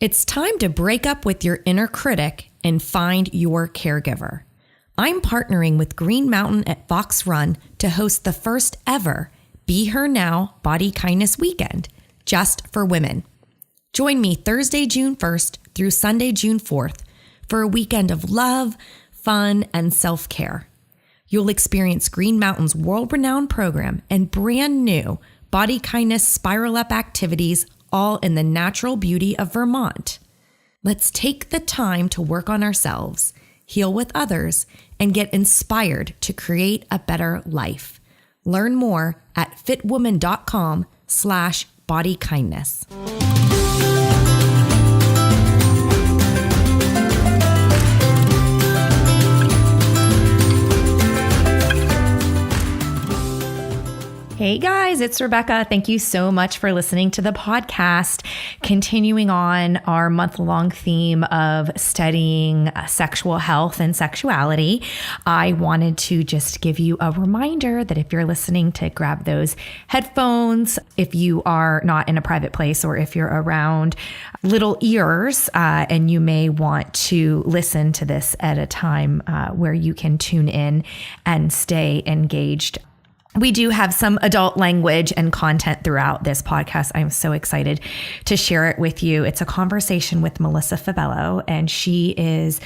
It's time to break up with your inner critic and find your caregiver. I'm partnering with Green Mountain at Fox Run to host the first ever Be Her Now Body Kindness Weekend, just for women. Join me Thursday, June 1st through Sunday, June 4th for a weekend of love, fun, and self-care. You'll experience Green Mountain's world-renowned program and brand new body kindness spiral up activities, all in the natural beauty of Vermont. Let's take the time to work on ourselves, heal with others, and get inspired to create a better life. Learn more at fitwoman.com/bodykindness. Hey guys, it's Rebecca. Thank you so much for listening to the podcast. Continuing on our month-long theme of studying sexual health and sexuality, I wanted to just give you a reminder that if you're listening, to grab those headphones if you are not in a private place or if you're around little ears, and you may want to listen to this at a time where you can tune in and stay engaged. We do have some adult language and content throughout this podcast. I'm so excited to share it with you. It's a conversation with Melissa Fabello, and she is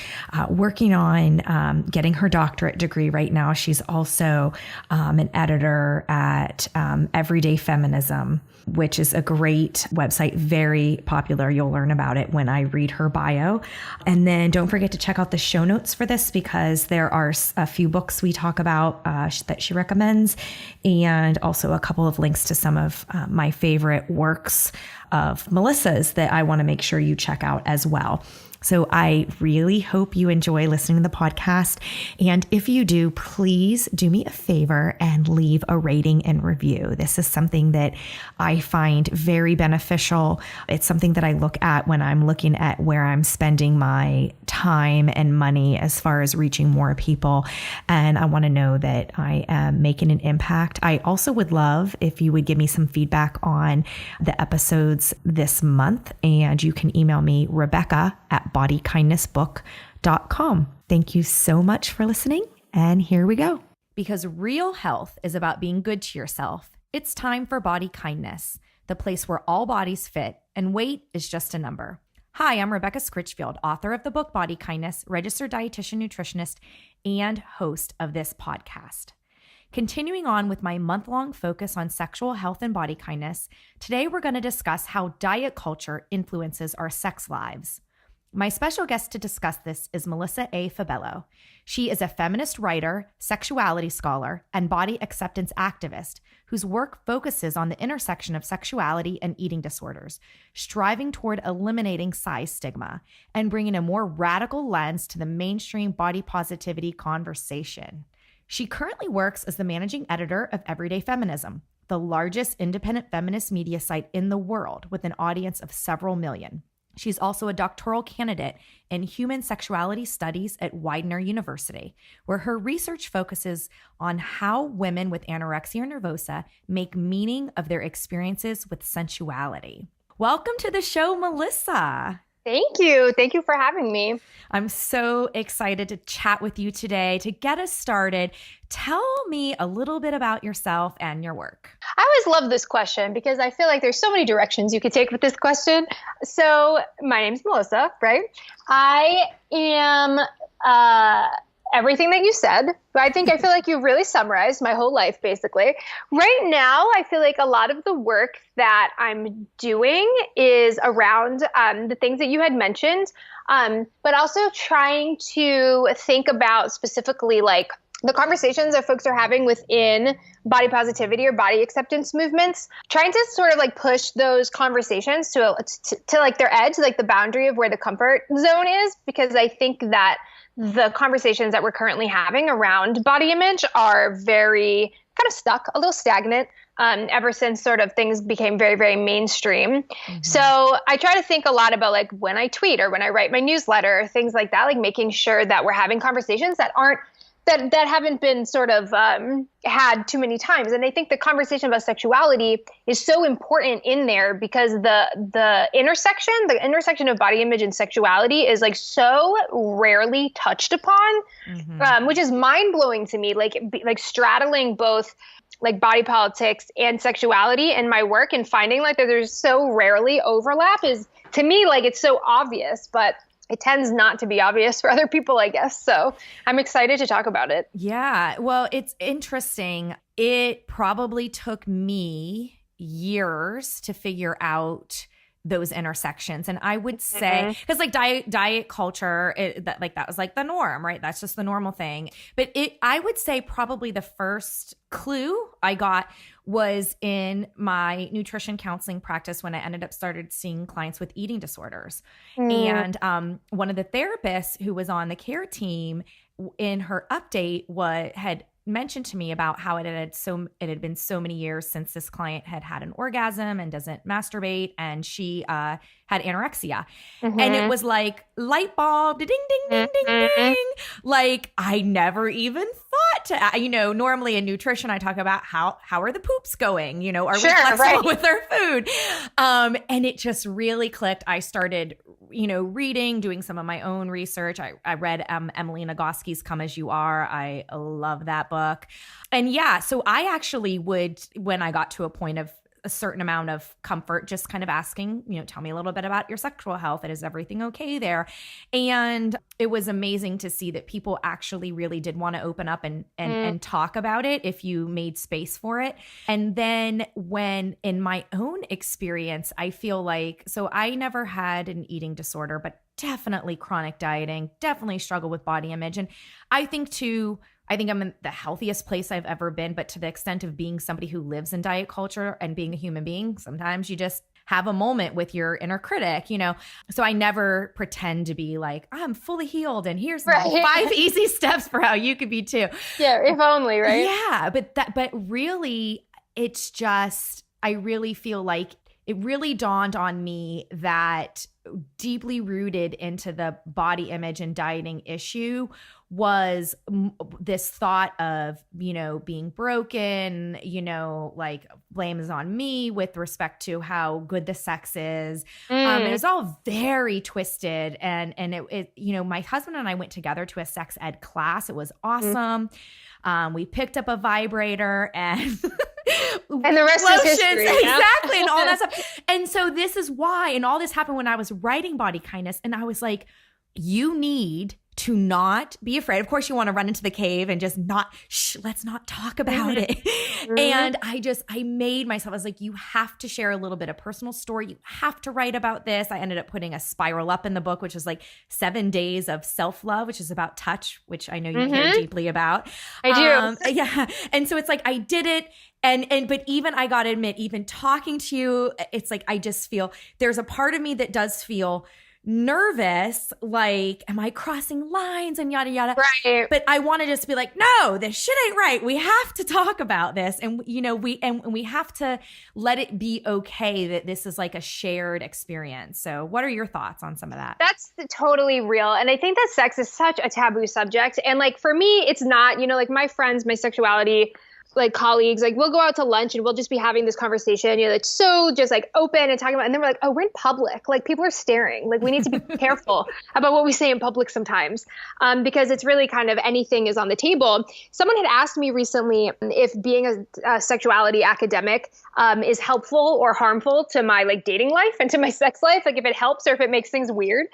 working on getting her doctorate degree right now. She's also an editor at Everyday Feminism, which is a great website, very popular. You'll learn about it when I read her bio. And then don't forget to check out the show notes for this, because there are a few books we talk about that she recommends, and also a couple of links to some of my favorite works of Melissa's that I want to make sure you check out as well. So I really hope you enjoy listening to the podcast. And if you do, please do me a favor and leave a rating and review. This is something that I find very beneficial. It's something that I look at when I'm looking at where I'm spending my time and money as far as reaching more people. And I want to know that I am making an impact. I also would love if you would give me some feedback on the episodes this month. And you can email me, Rebecca@bodykindnessbook.com. Thank you so much for listening. And here we go. Because real health is about being good to yourself, it's time for Body Kindness, the place where all bodies fit and weight is just a number. Hi, I'm Rebecca Scritchfield, author of the book Body Kindness, registered dietitian nutritionist, and host of this podcast. Continuing on with my month-long focus on sexual health and body kindness, today we're going to discuss how diet culture influences our sex lives. My special guest to discuss this is Melissa A. Fabello. She is a feminist writer, sexuality scholar, and body acceptance activist whose work focuses on the intersection of sexuality and eating disorders, striving toward eliminating size stigma and bringing a more radical lens to the mainstream body positivity conversation. She currently works as the managing editor of Everyday Feminism, the largest independent feminist media site in the world with an audience of several million. She's also a doctoral candidate in human sexuality studies at Widener University, where her research focuses on how women with anorexia nervosa make meaning of their experiences with sensuality. Welcome to the show, Melissa. Thank you. Thank you for having me. I'm so excited to chat with you today. To get us started, tell me a little bit about yourself and your work. I always love this question because I feel like there's so many directions you could take with this question. So my name's Melissa, right? I am everything that you said. I feel like you really summarized my whole life, basically. Right now, I feel like a lot of the work that I'm doing is around the things that you had mentioned, but also trying to think about specifically like the conversations that folks are having within body positivity or body acceptance movements, trying to sort of like push those conversations to like their edge, like the boundary of where the comfort zone is, because I think that the conversations that we're currently having around body image are very kind of stuck, a little stagnant, ever since sort of things became very, very mainstream. Mm-hmm. So I try to think a lot about like when I tweet or when I write my newsletter, things like that, like making sure that we're having conversations that aren't that haven't been sort of had too many times. And I think the conversation about sexuality is so important in there because the intersection of body image and sexuality is like so rarely touched upon, which is mind blowing to me. Like straddling both like body politics and sexuality in my work and finding like that there's so rarely overlap is, to me, like it's so obvious, but it tends not to be obvious for other people, I guess. So I'm excited to talk about it. Yeah. Well, it's interesting. It probably took me years to figure out those intersections. And I would say, because like diet culture, that was like the norm, right? That's just the normal thing. But I would say probably the first clue I got was in my nutrition counseling practice when I started seeing clients with eating disorders. And one of the therapists who was on the care team in her update had mentioned to me about how it had been so many years since this client had an orgasm and doesn't masturbate, and she had anorexia. And it was like light bulb, ding, ding, ding, ding, ding. Like I never even thought to, normally in nutrition, I talk about how are the poops going? Are we flexible with our food? And it just really clicked. I started, reading, doing some of my own research. I read Emily Nagoski's Come As You Are. I love that book. And yeah, so I actually would, when I got to a point of a certain amount of comfort, just kind of asking, tell me a little bit about your sexual health. And is everything okay there? And it was amazing to see that people actually really did want to open up and talk about it if you made space for it. And then when in my own experience, I feel like, so I never had an eating disorder, but definitely chronic dieting, definitely struggle with body image. And I think I'm in the healthiest place I've ever been, but to the extent of being somebody who lives in diet culture and being a human being, sometimes you just have a moment with your inner critic, So I never pretend to be like, I'm fully healed and here's 5 easy steps for how you could be too. Yeah, if only, right? Yeah, but really, it's just, I really feel like it really dawned on me that deeply rooted into the body image and dieting issue was this thought of, being broken, like blame is on me with respect to how good the sex is. It was all very twisted. And it, my husband and I went together to a sex ed class. It was awesome. We picked up a vibrator and the rest is history. Exactly. And all that stuff. And so this is why, and all this happened when I was writing Body Kindness. And I was like, you need to not be afraid. Of course, you want to run into the cave and just let's not talk about it. And I made myself, I was like, you have to share a little bit of personal story. You have to write about this. I ended up putting a spiral up in the book, which is like 7 days of self-love, which is about touch, which I know you care deeply about. I do. Yeah. And so it's like, I did it. But even I got to admit, even talking to you, it's like, I just feel there's a part of me that does feel nervous, like, am I crossing lines and yada, yada. Right. But I want to just be like, no, this shit ain't right. We have to talk about this. And, we have to let it be okay that this is like a shared experience. So what are your thoughts on some of that? That's totally real. And I think that sex is such a taboo subject. And like, for me, it's not, like my friends, my sexuality, like colleagues, like we'll go out to lunch and we'll just be having this conversation, like so just like open and talking about, and then we're like, oh, we're in public. Like people are staring. Like we need to be careful about what we say in public sometimes, because it's really kind of anything is on the table. Someone had asked me recently if being a sexuality academic is helpful or harmful to my like dating life and to my sex life, like if it helps or if it makes things weird.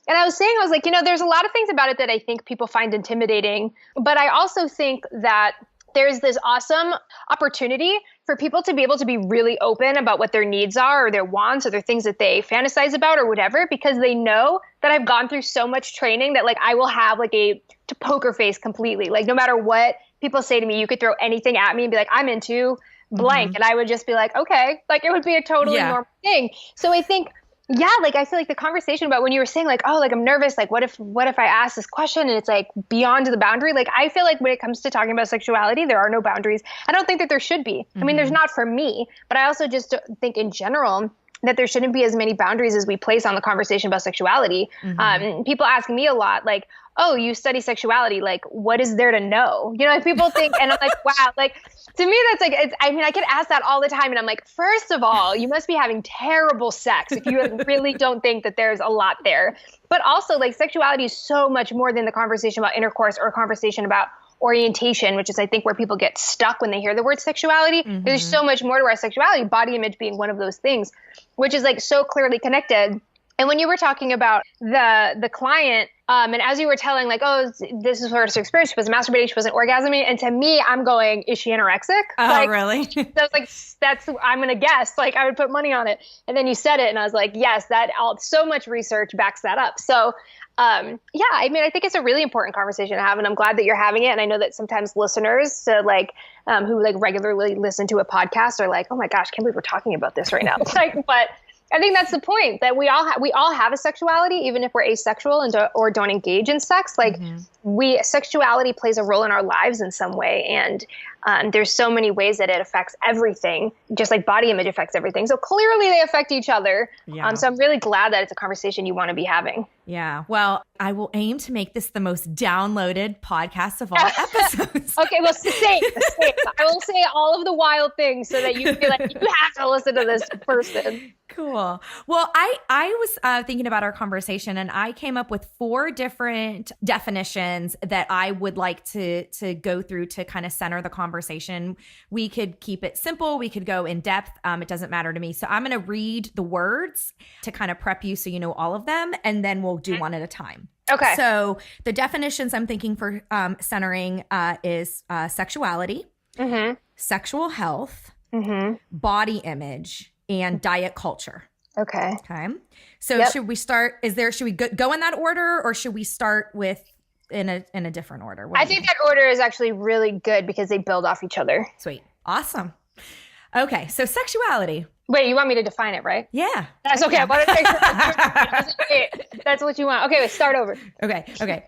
And I was like, there's a lot of things about it that I think people find intimidating, but I also think that there's this awesome opportunity for people to be able to be really open about what their needs are or their wants or their things that they fantasize about or whatever, because they know that I've gone through so much training that like I will have like a poker face completely. Like no matter what people say to me, you could throw anything at me and be like, I'm into blank. And I would just be like, okay, like it would be a totally normal thing. So I think, yeah, like I feel like the conversation about when you were saying like, oh, like I'm nervous, like what if I ask this question and it's like beyond the boundary? Like I feel like when it comes to talking about sexuality, there are no boundaries. I don't think that there should be. I mean, there's not for me, but I also just think in general, that there shouldn't be as many boundaries as we place on the conversation about sexuality. People ask me a lot, like, oh, you study sexuality, like, what is there to know? You know, like people think, and I'm like, wow, like, to me, that's like, I mean, I get asked that all the time. And I'm like, first of all, you must be having terrible sex if you really don't think that there's a lot there. But also, like, sexuality is so much more than the conversation about intercourse or a conversation about orientation, which is, I think, where people get stuck when they hear the word sexuality. There's so much more to our sexuality, body image being one of those things, which is like so clearly connected. And when you were talking about the client, and as you were telling, like, oh, this is her experience, she was masturbating, she wasn't orgasming. And to me, I'm going, is she anorexic? Oh, like, really? I was like, I'm going to guess, like, I would put money on it. And then you said it, and I was like, yes, so much research backs that up. So, yeah, I mean, I think it's a really important conversation to have, and I'm glad that you're having it. And I know that sometimes listeners, who like regularly listen to a podcast are like, oh my gosh, can't believe we're talking about this right now. But I think that's the point, that we all have a sexuality, even if we're asexual or don't engage in sex. Like sexuality plays a role in our lives in some way. And there's so many ways that it affects everything, just like body image affects everything. So clearly they affect each other. Yeah. So I'm really glad that it's a conversation you want to be having. Yeah. Well, I will aim to make this the most downloaded podcast of all episodes. Okay. Well, same. I will say all of the wild things so that you feel like you have to listen to this person. Cool. Well, I was thinking about our conversation, and I came up with 4 different definitions that I would like to go through to kind of center the conversation. We could keep it simple. We could go in depth. It doesn't matter to me. So I'm going to read the words to kind of prep you so you know all of them, and then we'll do one at a time. Okay. So the definitions I'm thinking for centering is sexuality, sexual health, body image, and diet culture. Okay. So should we start? Should we go in that order, or should we start with in a different order? I think that order is actually really good because they build off each other. Sweet. Awesome. Okay. So sexuality. Wait, you want me to define it, right? Yeah. That's okay. I want to make sure that's what you want. Okay, let's start over. Okay.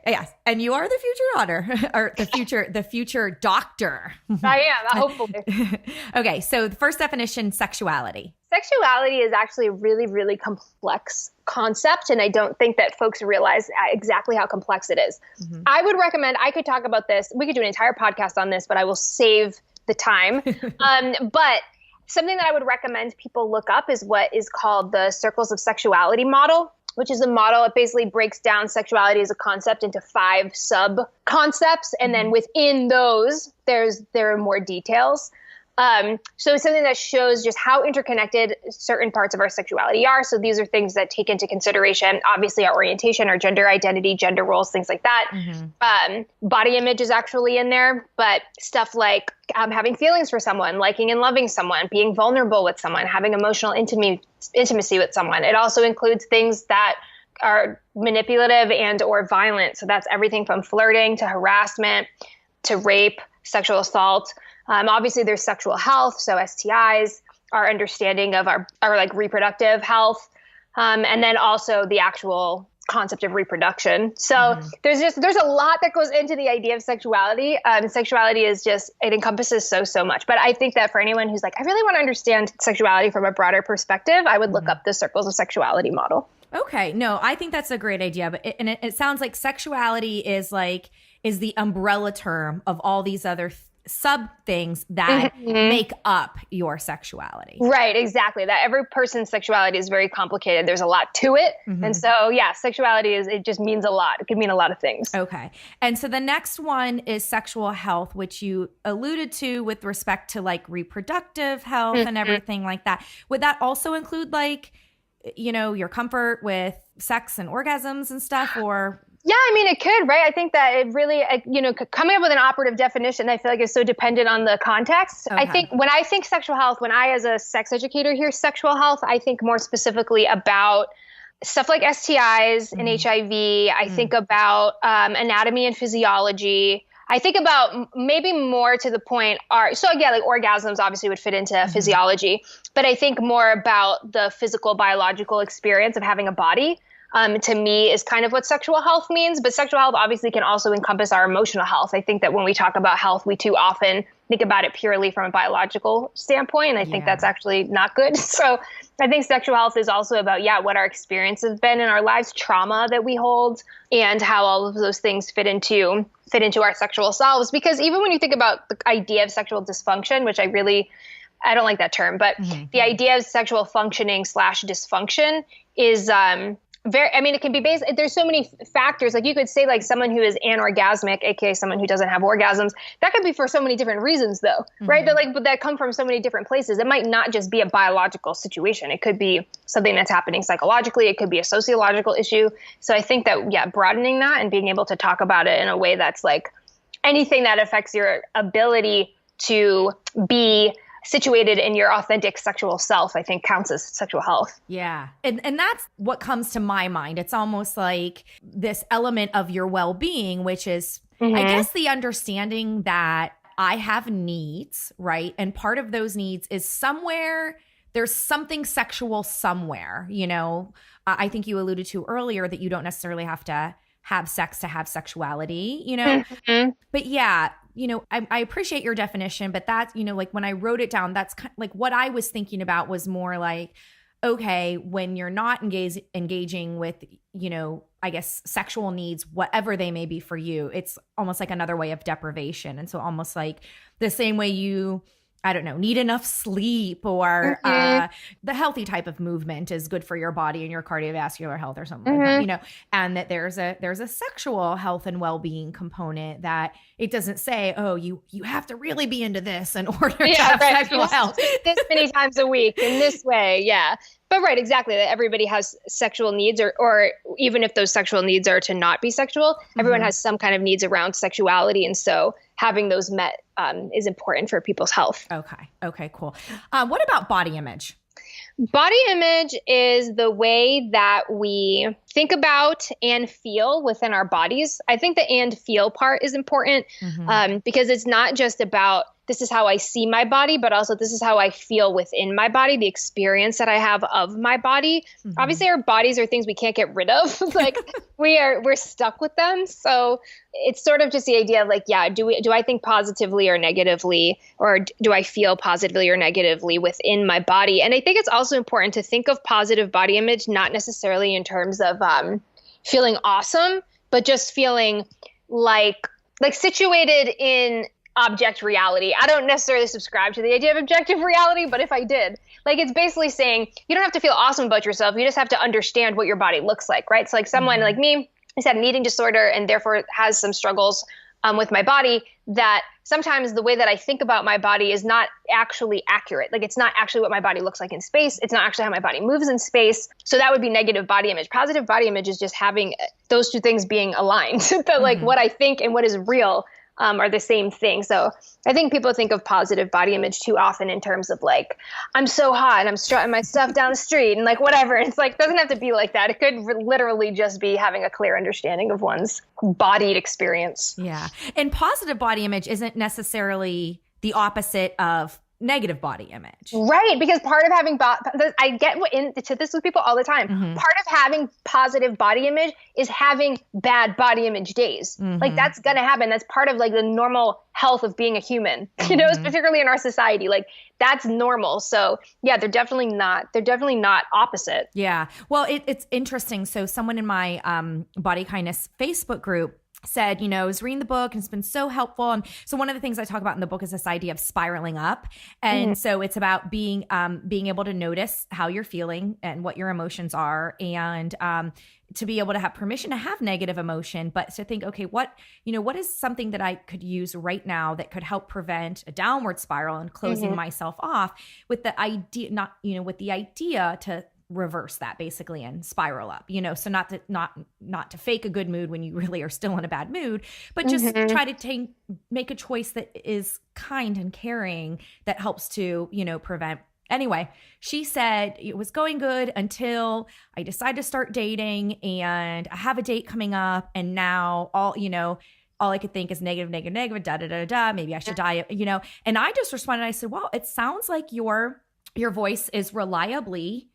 Yes. And you are the future daughter, or the future doctor. I am, hopefully. Okay. So the first definition, sexuality. Sexuality is actually a really, really complex concept, and I don't think that folks realize exactly how complex it is. I would recommend, I could talk about this. We could do an entire podcast on this, but I will save the time. But something that I would recommend people look up is what is called the Circles of Sexuality model, which is a model. It basically breaks down sexuality as a concept into 5 sub-concepts. And then within those, there are more details. So it's something that shows just how interconnected certain parts of our sexuality are. So these are things that take into consideration, obviously, our orientation, our gender identity, gender roles, things like that. Body image is actually in there, but stuff like having feelings for someone, liking and loving someone, being vulnerable with someone, having emotional intimacy with someone. It also includes things that are manipulative and or violent. So that's everything from flirting to harassment to rape, sexual assault. Obviously, there's sexual health, so STIs, our understanding of our like reproductive health, and then also the actual concept of reproduction. So there's a lot that goes into the idea of sexuality. Sexuality is just, it encompasses so much. But I think that for anyone who's like, I really want to understand sexuality from a broader perspective, I would look up the Circles of Sexuality model. Okay. No, I think that's a great idea. But it sounds like sexuality is the umbrella term of all these other sub things that make up your sexuality. Right, exactly. That every person's sexuality is very complicated. There's a lot to it. And so, yeah, sexuality it just means a lot. It could mean a lot of things. Okay. And so the next one is sexual health, which you alluded to with respect to like reproductive health and everything like that. Would that also include like, your comfort with sex and orgasms and stuff, or? Yeah, I mean, it could, right? I think that it really, coming up with an operative definition, I feel like is so dependent on the context. Okay. I think when I think sexual health, when I, as a sex educator, hear sexual health, I think more specifically about stuff like STIs and HIV. I think about anatomy and physiology. I think about maybe more to the point like orgasms obviously would fit into physiology, but I think more about the physical, biological experience of having a body. To me is kind of what sexual health means, but sexual health obviously can also encompass our emotional health. I think that when we talk about health, we too often think about it purely from a biological standpoint, and I think that's actually not good. So I think sexual health is also about, what our experience has been in our lives, trauma that we hold, and how all of those things fit into our sexual selves. Because even when you think about the idea of sexual dysfunction, which I don't like that term, but the idea of sexual functioning / dysfunction is it can be based, there's so many factors. Like you could say like someone who is anorgasmic, aka someone who doesn't have orgasms, that could be for so many different reasons though, right? That come from so many different places. It might not just be a biological situation. It could be something that's happening psychologically. It could be a sociological issue. So I think that, broadening that and being able to talk about it in a way that's like anything that affects your ability to be situated in your authentic sexual self, I think counts as sexual health. Yeah. And that's what comes to my mind. It's almost like this element of your well-being, which is, I guess, the understanding that I have needs, right? And part of those needs is there's something sexual somewhere, I think you alluded to earlier that you don't necessarily have to have sex to have sexuality, But yeah, I appreciate your definition, but that's, like when I wrote it down, that's kind of like what I was thinking about was more like, okay, when you're not engaging with, I guess, sexual needs, whatever they may be for you, it's almost like another way of deprivation. And so almost like the same way you, I don't know, need enough sleep or the healthy type of movement is good for your body and your cardiovascular health or something like that, and that there's a sexual health and well-being component that it doesn't say, oh, you have to really be into this in order to have sexual health. This many times a week in this way. Yeah. But right, exactly. That everybody has sexual needs or even if those sexual needs are to not be sexual, everyone has some kind of needs around sexuality. And so having those met is important for people's health. Okay, cool. What about body image? Body image is the way that we think about and feel within our bodies. I think the and feel part is important because it's not just about this is how I see my body, but also this is how I feel within my body, the experience that I have of my body. Obviously, our bodies are things we can't get rid of. Like we're stuck with them. So it's sort of just the idea of like, do I think positively or negatively, or do I feel positively or negatively within my body? And I think it's also important to think of positive body image, not necessarily in terms of feeling awesome, but just feeling like situated in object reality. I don't necessarily subscribe to the idea of objective reality, but if I did, like it's basically saying you don't have to feel awesome about yourself. You just have to understand what your body looks like, right? So like someone like me has had an eating disorder and therefore has some struggles with my body, that sometimes the way that I think about my body is not actually accurate. Like it's not actually what my body looks like in space. It's not actually how my body moves in space. So that would be negative body image. Positive body image is just having those two things being aligned. That like what I think and what is real are the same thing. So I think people think of positive body image too often in terms of like, I'm so hot and I'm strutting my stuff down the street and like whatever. And it's like, it doesn't have to be like that. It could literally just be having a clear understanding of one's bodied experience. Yeah. And positive body image isn't necessarily the opposite of negative body image. Right. Because part of having, I get into this with people all the time. Part of having positive body image is having bad body image days. Like that's going to happen. That's part of like the normal health of being a human, particularly in our society. Like that's normal. So yeah, they're definitely not opposite. Yeah. Well, it's interesting. So someone in my body kindness Facebook group said, I was reading the book and it's been so helpful. And so one of the things I talk about in the book is this idea of spiraling up. And so it's about being able to notice how you're feeling and what your emotions are, and to be able to have permission to have negative emotion, but to think, okay, what is something that I could use right now that could help prevent a downward spiral and closing myself off, with the idea, with the idea to reverse that basically and spiral up, so not to fake a good mood when you really are still in a bad mood, but just try to make a choice that is kind and caring, that helps to, prevent. Anyway, she said it was going good until I decided to start dating, and I have a date coming up, and now all I could think is negative, maybe I should die, and I just responded, I said, well, it sounds like your voice is reliably,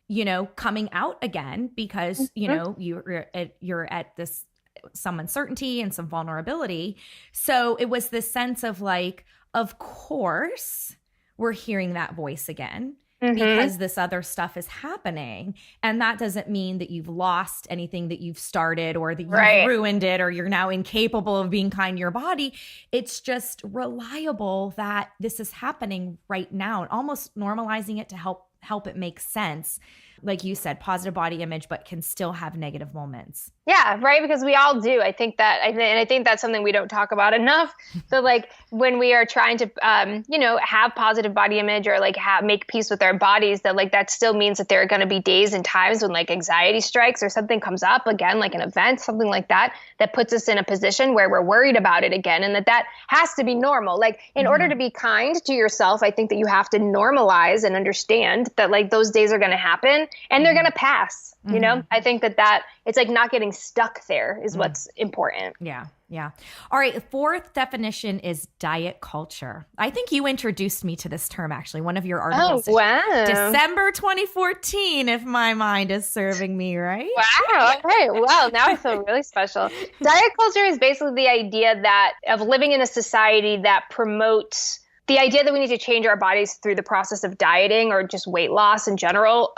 coming out again, because, you're at this, some uncertainty and some vulnerability. So it was this sense of like, of course we're hearing that voice again. because this other stuff is happening. And that doesn't mean that you've lost anything that you've started or that you've ruined it or you're now incapable of being kind to your body. It's just reliable that this is happening right now and almost normalizing it to help it make sense. Like you said, positive body image, but can still have negative moments. Yeah, right. Because we all do. I think that's something we don't talk about enough. So like when we are trying to, have positive body image or like make peace with our bodies, that like that still means that there are going to be days and times when like anxiety strikes or something comes up again, like an event, something like that, that puts us in a position where we're worried about it again. And that has to be normal. Like in order to be kind to yourself, I think that you have to normalize and understand that like those days are going to happen and they're going to pass. You know, I think that it's like not getting stuck there is what's important. Yeah. Yeah. All right. Fourth definition is diet culture. I think you introduced me to this term, actually, one of your articles. Oh, wow. December 2014, if my mind is serving me right. Wow. Okay. Well, now I feel really special. Diet culture is basically the idea of living in a society that promotes the idea that we need to change our bodies through the process of dieting or just weight loss in general,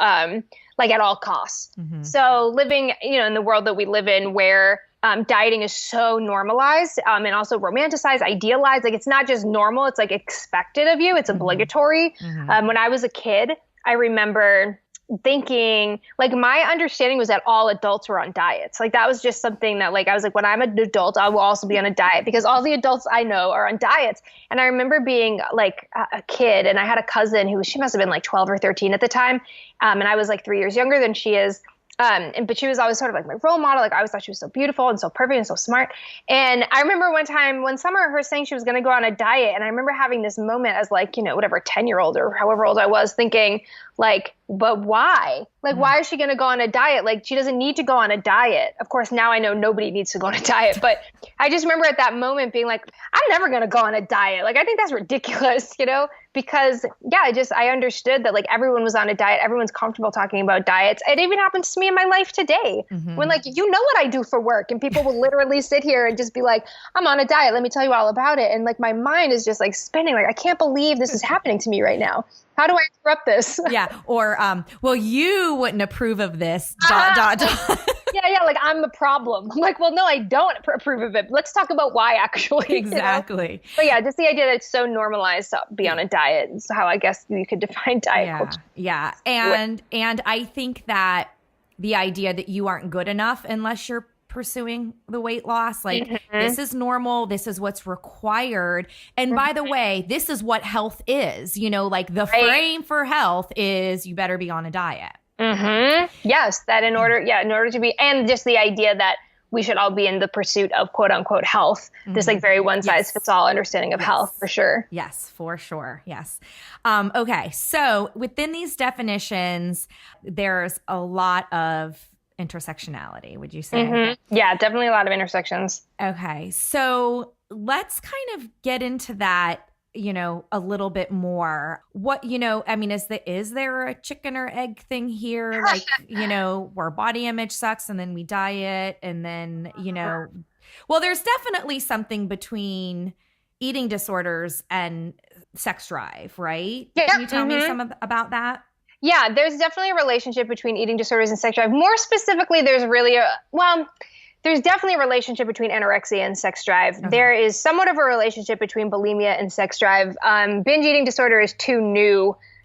like at all costs. So living, in the world that we live in where dieting is so normalized and also romanticized, idealized, like it's not just normal, it's like expected of you. It's obligatory. When I was a kid, I remember thinking like my understanding was that all adults were on diets. Like that was just something that like I was like, when I'm an adult, I will also be on a diet because all the adults I know are on diets. And I remember being like a kid and I had a cousin she must have been like 12 or 13 at the time. And I was like 3 years younger than she is. But she was always sort of like my role model. Like I always thought she was so beautiful and so perfect and so smart. And I remember one summer her saying she was going to go on a diet. And I remember having this moment as like, whatever 10-year-old or however old I was thinking like, but why? Like, why is she going to go on a diet? Like she doesn't need to go on a diet. Of course, now I know nobody needs to go on a diet, but I just remember at that moment being like, I'm never going to go on a diet. Like, I think that's ridiculous, because I understood that like everyone was on a diet. Everyone's comfortable talking about diets. It even happens to me in my life today when like, what I do for work and people will literally sit here and just be like, I'm on a diet. Let me tell you all about it. And like, my mind is just like spinning. Like, I can't believe this is happening to me right now. How do I interrupt this? Yeah. Or, well, you wouldn't approve of this, ... Yeah. Like I'm the problem. I'm like, well, no, I don't approve of it. Let's talk about why actually. Exactly. But yeah, just the idea that it's so normalized to be on a diet is how I guess you could define diet culture. Yeah. And I think that the idea that you aren't good enough unless you're pursuing the weight loss, like this is normal, this is what's required, and by the way, this is what health is, like the frame for health is you better be on a diet. Yes, that in order to be, and just the idea that we should all be in the pursuit of quote unquote health, this like very one size fits all understanding of health for sure. Yes, for sure. Yes. Okay. So within these definitions, there's a lot of intersectionality, would you say? Yeah, definitely a lot of intersections. Okay. So let's kind of get into that, a little bit more. What, is there a chicken or egg thing here? Like, where body image sucks and then we diet and then, well, there's definitely something between eating disorders and sex drive, right? Yeah. Can you tell me about that? Yeah, there's definitely a relationship between eating disorders and sex drive. More specifically, there's definitely a relationship between anorexia and sex drive. Okay. There is somewhat of a relationship between bulimia and sex drive. Binge eating disorder is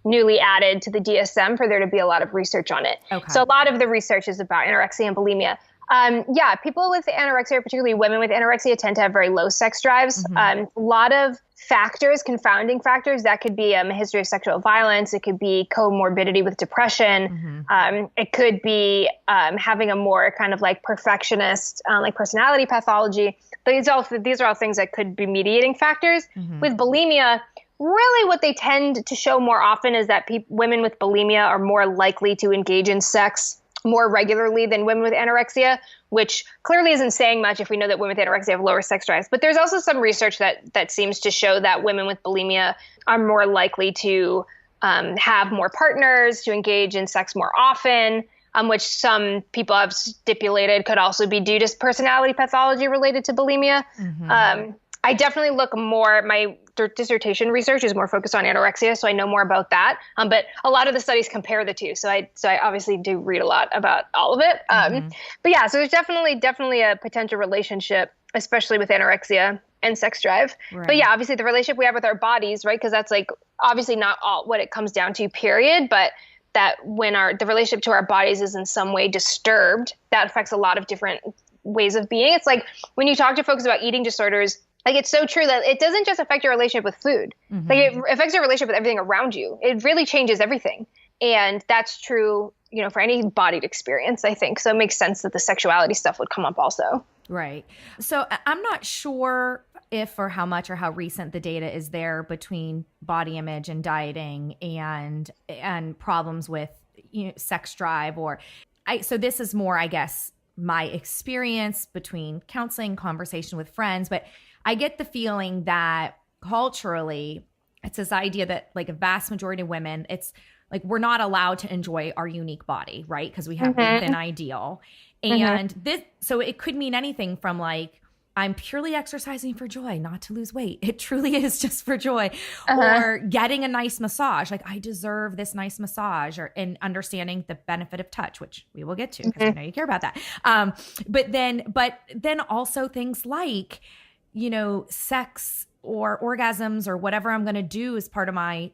newly added to the DSM for there to be a lot of research on it. Okay. So a lot of the research is about anorexia and bulimia. People with anorexia, particularly women with anorexia, tend to have very low sex drives. A lot of confounding factors. That could be a history of sexual violence. It could be comorbidity with depression. It could be having a more kind of like perfectionist, like personality pathology. These are all things that could be mediating factors. With bulimia, really what they tend to show more often is that women with bulimia are more likely to engage in sex more regularly than women with anorexia, which clearly isn't saying much if we know that women with anorexia have lower sex drives. But there's also some research that seems to show that women with bulimia are more likely to have more partners, to engage in sex more often, which some people have stipulated could also be due to personality pathology related to bulimia. I definitely look more, my dissertation research is more focused on anorexia, so I know more about that. But a lot of the studies compare the two, so I obviously do read a lot about all of it. But yeah, so there's definitely a potential relationship, especially with anorexia and sex drive. Right. But yeah, obviously the relationship we have with our bodies, right? Because that's like obviously not all what it comes down to, period. But that when the relationship to our bodies is in some way disturbed, that affects a lot of different ways of being. It's like when you talk to folks about eating disorders, like it's so true that it doesn't just affect your relationship with food. Like it affects your relationship with everything around you. It really changes everything. And that's true, you know, for any embodied experience, I think. So it makes sense that the sexuality stuff would come up also. Right. So I'm not sure if or how much or how recent the data is there between body image and dieting and problems with, you know, sex drive so this is more, I guess, my experience between counseling, conversation with friends, but I get the feeling that culturally it's this idea that like a vast majority of women, it's like we're not allowed to enjoy our unique body, right? Because we have the thin ideal. And so it could mean anything from like, I'm purely exercising for joy, not to lose weight. It truly is just for joy. Or getting a nice massage. Like I deserve this nice massage, and understanding the benefit of touch, which we will get to because I know you care about that. But then also things like, you know, sex or orgasms or whatever I'm going to do as part of my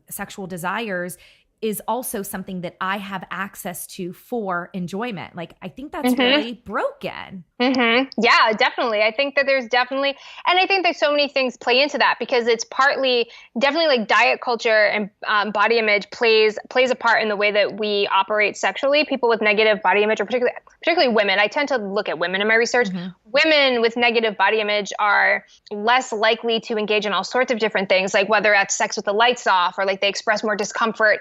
sexual desires is also something that I have access to for enjoyment. Like, I think that's really broken. Yeah, definitely. I think that there's definitely, and I think that so many things play into that because it's definitely like diet culture and body image plays a part in the way that we operate sexually. People with negative body image, or particularly women, I tend to look at women in my research. Women with negative body image are less likely to engage in all sorts of different things, like whether that's sex with the lights off, or like they express more discomfort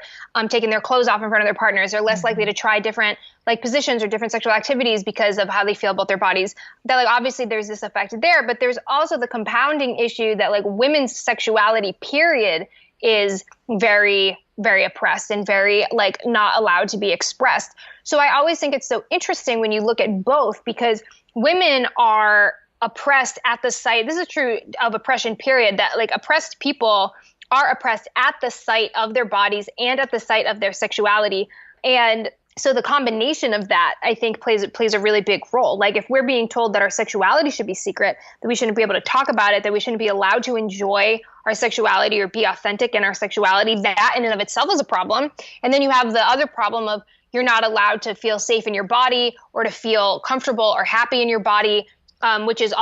taking their clothes off in front of their partners. They're less likely to try different like positions or different sexual activities because of how they feel about their bodies. That like obviously there's this effect there, but there's also the compounding issue that like women's sexuality period is very, very oppressed and very like not allowed to be expressed. So I always think it's so interesting when you look at both, because women are oppressed at the site. This is true of oppression period, that like oppressed people are oppressed at the site of their bodies and at the site of their sexuality. And so the combination of that, I think, plays a really big role. Like if we're being told that our sexuality should be secret, that we shouldn't be able to talk about it, that we shouldn't be allowed to enjoy our sexuality or be authentic in our sexuality, that in and of itself is a problem. And then you have the other problem of you're not allowed to feel safe in your body or to feel comfortable or happy in your body, which is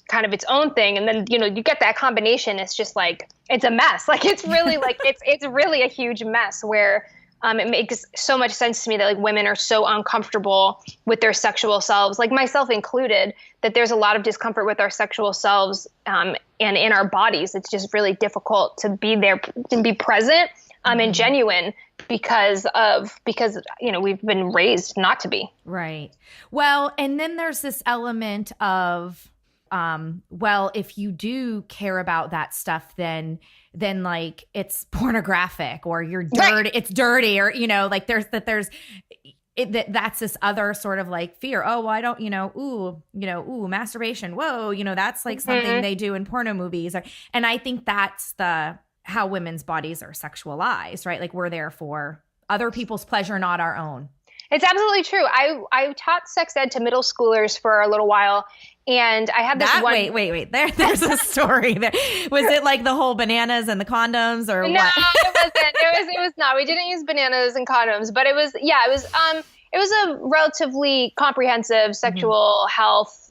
kind of its own thing. And then, you know, you get that combination. It's just like, it's a mess. Like it's really like, it's really a huge mess where it makes so much sense to me that like women are so uncomfortable with their sexual selves, like myself included, that there's a lot of discomfort with our sexual selves and in our bodies. It's just really difficult to be there, to be present and genuine because you know we've been raised not to be. Right. Well, and then there's this element of well, if you do care about that stuff, then like it's pornographic or you're dirty, right. It's dirty, or you know, like that's this other sort of like fear. Oh, well, I don't, ooh, masturbation. Whoa, that's like something they do in porno movies. And I think that's how women's bodies are sexualized, right? Like we're there for other people's pleasure, not our own. It's absolutely true. I taught sex ed to middle schoolers for a little while, and I had this Wait. There's a story there. Was it like the whole bananas and the condoms, or no, what? It wasn't. It was not. We didn't use bananas and condoms, but it was a relatively comprehensive sexual health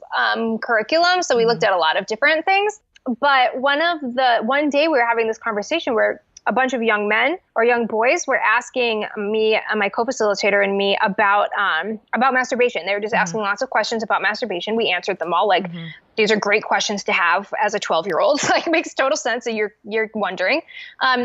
curriculum. So we looked at a lot of different things. But one day we were having this conversation where a bunch of young men or young boys were asking me, my co-facilitator and me about masturbation. They were just asking lots of questions about masturbation. We answered them all. Like, these are great questions to have as a 12-year-old. Like, it makes total sense that you're wondering.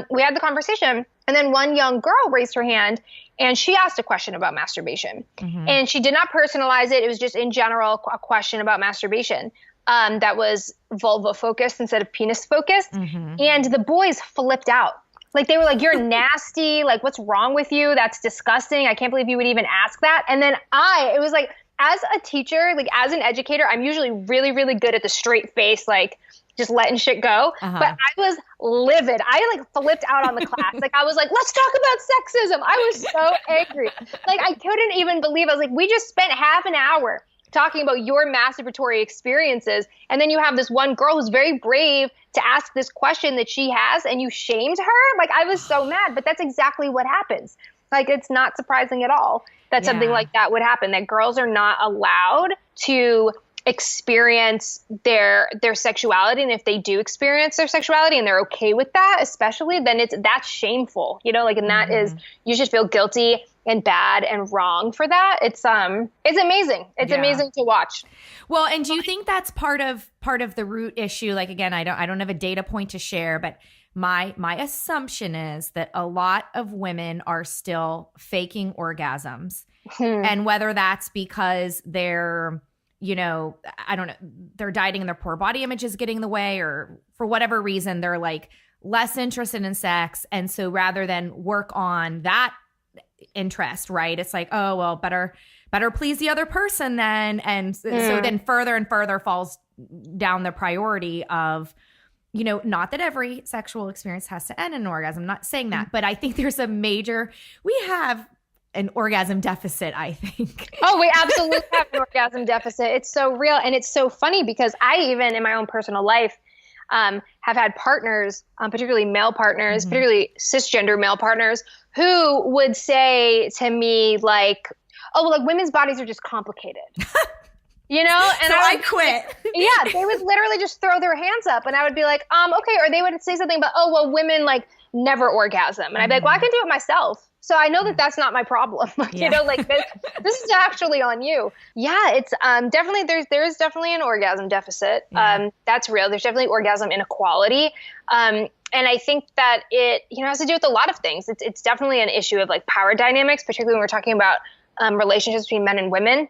We had the conversation, and then one young girl raised her hand, and she asked a question about masturbation. And she did not personalize it. It was just in general a question about masturbation. That was vulva focused instead of penis focused. And the boys flipped out. Like they were like, you're nasty. Like, what's wrong with you? That's disgusting. I can't believe you would even ask that. And then it was like, as a teacher, like as an educator, I'm usually really, really good at the straight face, like just letting shit go. But I was livid. I like flipped out on the class. Like I was like, let's talk about sexism. I was so angry. Like I couldn't even believe, I was like, we just spent half an hour talking about your masturbatory experiences. And then you have this one girl who's very brave to ask this question that she has, and you shamed her. Like I was so mad, but that's exactly what happens. Like it's not surprising at all that something like that would happen, that girls are not allowed to experience their sexuality. And if they do experience their sexuality and they're okay with that, especially, then that's shameful, you know, like, and that is, you should feel guilty and bad and wrong for that. It's amazing. It's amazing to watch. Well, and do you think that's part of the root issue? Like, again, I don't have a data point to share, but my assumption is that a lot of women are still faking orgasms. And whether that's because they're, you know, I don't know, their dieting and their poor body image is getting in the way, or for whatever reason, they're like less interested in sex. And so rather than work on that interest, right, it's like, oh, well, better please the other person then. And so then further and further falls down the priority of, you know, not that every sexual experience has to end in an orgasm. I'm not saying that, but I think there's we have an orgasm deficit, I think. Oh, we absolutely have an orgasm deficit. It's so real. And it's so funny because I even in my own personal life have had partners, particularly male partners, particularly cisgender male partners, who would say to me like, oh, well, like women's bodies are just complicated. You know? And so I quit. Yeah, they would literally just throw their hands up and I would be like, okay. Or they would say something about, oh, well, women like never orgasm. And I'd be like, well, I can do it myself. So I know that that's not my problem. You know, like this is actually on you. Yeah, it's definitely, there is definitely an orgasm deficit. That's real. There's definitely orgasm inequality. And I think that it, you know, has to do with a lot of things. It's definitely an issue of like power dynamics, particularly when we're talking about relationships between men and women.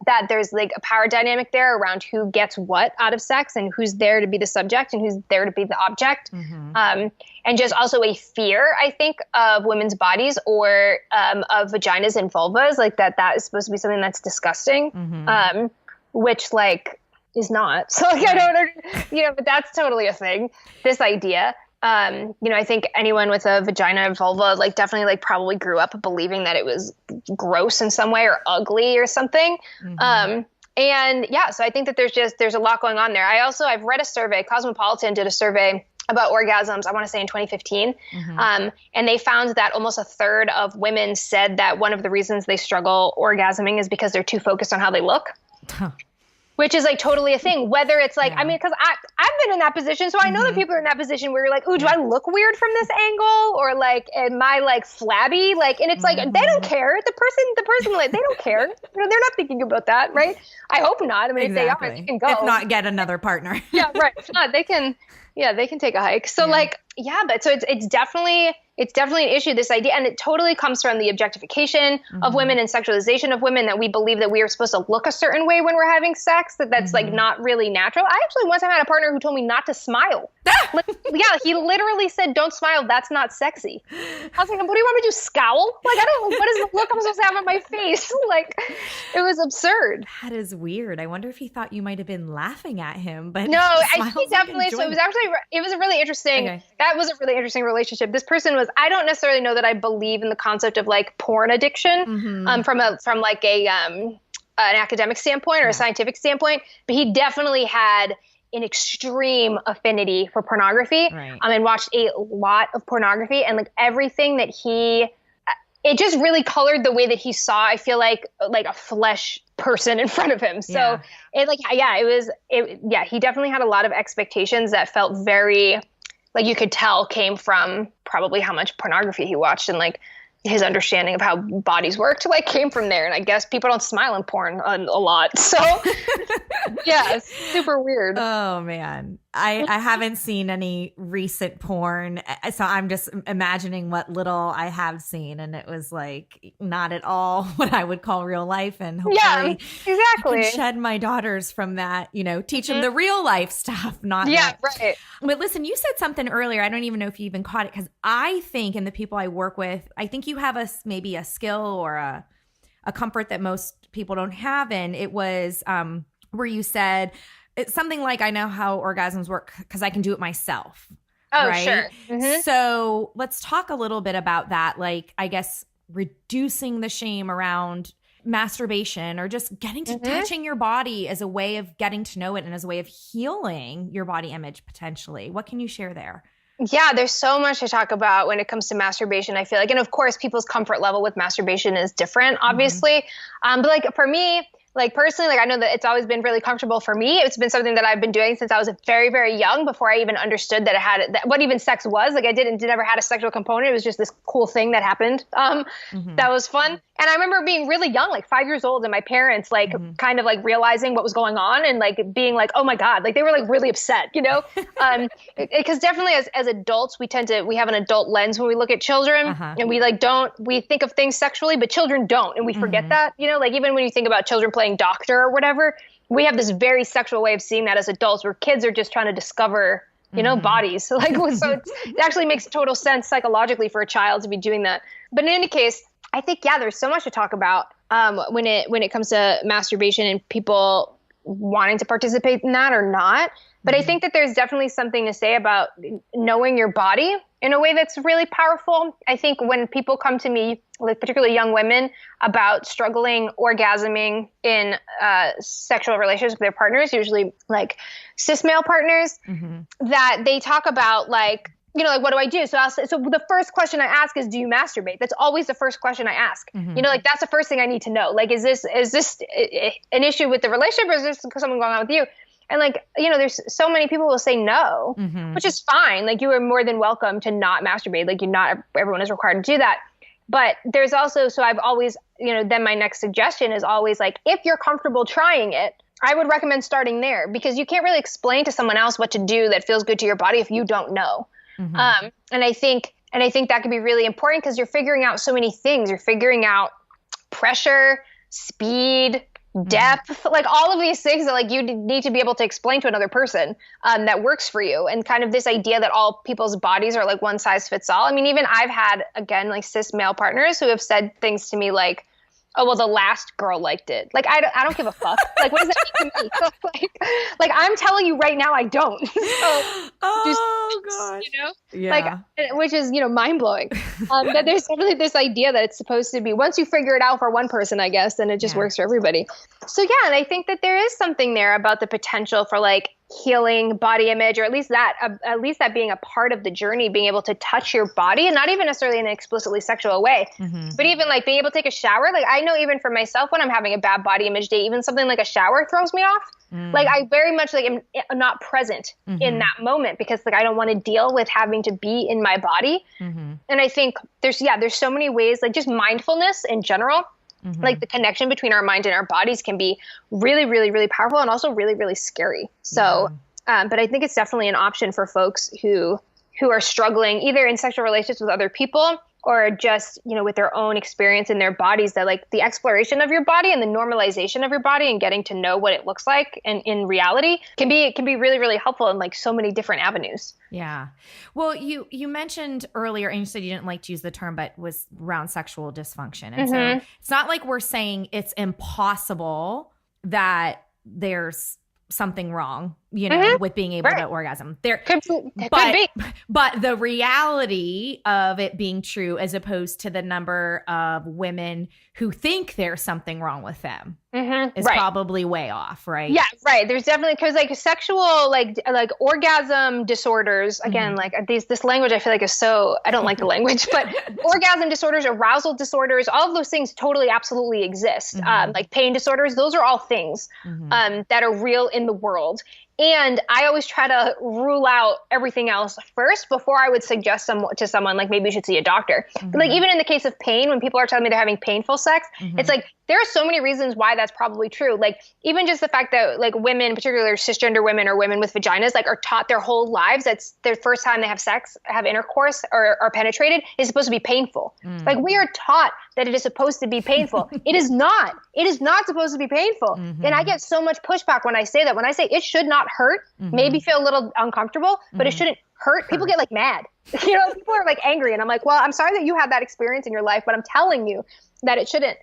That there's like a power dynamic there around who gets what out of sex and who's there to be the subject and who's there to be the object. And just also a fear, I think, of women's bodies or of vaginas and vulvas, like that is supposed to be something that's disgusting, which like is not. So like, I don't, you know, but that's totally a thing, this idea. You know, I think anyone with a vagina and vulva, like definitely like probably grew up believing that it was gross in some way or ugly or something. And yeah, so I think that there's a lot going on there. I've read a survey, Cosmopolitan did a survey about orgasms, I want to say in 2015. And they found that almost a third of women said that one of the reasons they struggle orgasming is because they're too focused on how they look. Which is like totally a thing, whether it's like, I mean, because I've been in that position. So I know that people are in that position where you're like, ooh, do I look weird from this angle? Or like, am I like flabby? Like, and it's like, they don't care. The person, like, they don't care. You know, they're not thinking about that, right? I hope not. I mean, if they are, they can go. If not, get another partner. Yeah, right. If not, they can take a hike. So like, but so it's definitely an issue, this idea. And it totally comes from the objectification of women and sexualization of women, that we believe that we are supposed to look a certain way when we're having sex, that's like not really natural. I actually once had a partner who told me not to smile. Like, yeah, he literally said, don't smile. That's not sexy. I was like, what do you want me to do? Scowl? Like, I don't know. What is the look I'm supposed to have on my face? Like, it was absurd. That is weird. I wonder if he thought you might have been laughing at him, but no, I think definitely. So it was a really interesting, that was a really interesting relationship. This person was, I don't necessarily know that I believe in the concept of like porn addiction from like an academic standpoint or a scientific standpoint, but he definitely had an extreme affinity for pornography and watched a lot of pornography, and like everything that it just really colored the way that he saw, I feel like a flesh person in front of him. So he definitely had a lot of expectations that felt very, like you could tell came from probably how much pornography he watched, and like his understanding of how bodies worked like came from there. And I guess people don't smile in porn a lot. So yeah, it's super weird. Oh man. I haven't seen any recent porn. So I'm just imagining what little I have seen. And it was like not at all what I would call real life. And hopefully exactly. I can shed my daughters from that, you know, teach them the real life stuff, not right. But listen, you said something earlier. I don't even know if you even caught it, because I think in the people I work with, I think you have maybe a skill or a comfort that most people don't have in. It was where you said it's something like, I know how orgasms work because I can do it myself. Oh, right? sure. Mm-hmm. So let's talk a little bit about that. Like, I guess reducing the shame around masturbation, or just getting to touching your body as a way of getting to know it and as a way of healing your body image potentially. What can you share there? Yeah, there's so much to talk about when it comes to masturbation, I feel like. And of course, people's comfort level with masturbation is different, obviously. But like for me, like personally, like I know that it's always been really comfortable for me. It's been something that I've been doing since I was very, very young, before I even understood that what even sex was. Like I never had a sexual component. It was just this cool thing that happened. That was fun. And I remember being really young, like 5 years old, and my parents like kind of like realizing what was going on and like being like, oh my God, like they were like really upset, you know? Because definitely as adults, we have an adult lens when we look at children, and we think of things sexually, but children don't. And we forget that, you know, like even when you think about children playing doctor or whatever, we have this very sexual way of seeing that as adults, where kids are just trying to discover, you know, bodies. So it actually makes total sense psychologically for a child to be doing that. But in any case, I think, yeah, there's so much to talk about when it comes to masturbation and people wanting to participate in that or not. But I think that there's definitely something to say about knowing your body in a way that's really powerful. I think when people come to me, like particularly young women, about struggling orgasming in sexual relationships with their partners, usually like cis male partners, that they talk about like, you know, like, what do I do? So the first question I ask is, do you masturbate? That's always the first question I ask. You know, like that's the first thing I need to know. Like, is this an issue with the relationship, or is this something going on with you? And like, you know, there's so many people will say no, which is fine. Like you are more than welcome to not masturbate. Like not everyone is required to do that. But there's also, so I've always, you know, then my next suggestion is always like, if you're comfortable trying it, I would recommend starting there, because you can't really explain to someone else what to do that feels good to your body if you don't know. And I think that can be really important, because you're figuring out so many things. You're figuring out pressure, speed, depth, like all of these things that like you need to be able to explain to another person that works for you. And kind of this idea that all people's bodies are like one size fits all. I mean, even I've had, again, like cis male partners who have said things to me like, oh, well, the last girl liked it. Like, I don't give a fuck. Like, what does that mean to me? like, I'm telling you right now, I don't. Gosh. You know? Yeah. Like, which is, you know, mind blowing. That there's really this idea that it's supposed to be, once you figure it out for one person, I guess, then it just works for everybody. So yeah, and I think that there is something there about the potential for like healing body image, or at least that being a part of the journey, being able to touch your body, and not even necessarily in an explicitly sexual way, but even like being able to take a shower. Like I know even for myself, when I'm having a bad body image day, even something like a shower throws me off. Like I very much like am not present in that moment, because like I don't want to deal with having to be in my body. And I think there's so many ways, like just mindfulness in general. Like the connection between our mind and our bodies can be really, really, really powerful, and also really, really scary. So, but I think it's definitely an option for folks who are struggling either in sexual relationships with other people, or just, you know, with their own experience in their bodies, that like the exploration of your body and the normalization of your body and getting to know what it looks like and in reality can be really, really helpful in like so many different avenues. Yeah. Well, you mentioned earlier, and you said you didn't like to use the term, but was around sexual dysfunction. And so it's not like we're saying it's impossible that there's something wrong, you know, with being able to orgasm. There could be. But the reality of it being true, as opposed to the number of women who think there's something wrong with them, is probably way off, right? Yeah, right. There's definitely, because like sexual, like orgasm disorders, again, like this language I feel like is so, I don't like the language, but orgasm disorders, arousal disorders, all of those things totally absolutely exist. Like pain disorders, those are all things that are real in the world. And I always try to rule out everything else first before I would suggest to someone, like, maybe you should see a doctor. But like, even in the case of pain, when people are telling me they're having painful sex, it's like, there are so many reasons why that's probably true. Like, even just the fact that like women, particularly cisgender women or women with vaginas, like are taught their whole lives that's their first time they have sex, have intercourse, or are penetrated is supposed to be painful. Like, we are taught that it is supposed to be painful. It is not. It is not supposed to be painful. And I get so much pushback when I say that. When I say it should not hurt, maybe feel a little uncomfortable, but it shouldn't hurt. People get like mad. You know, people are like angry. And I'm like, well, I'm sorry that you had that experience in your life, but I'm telling you that it shouldn't.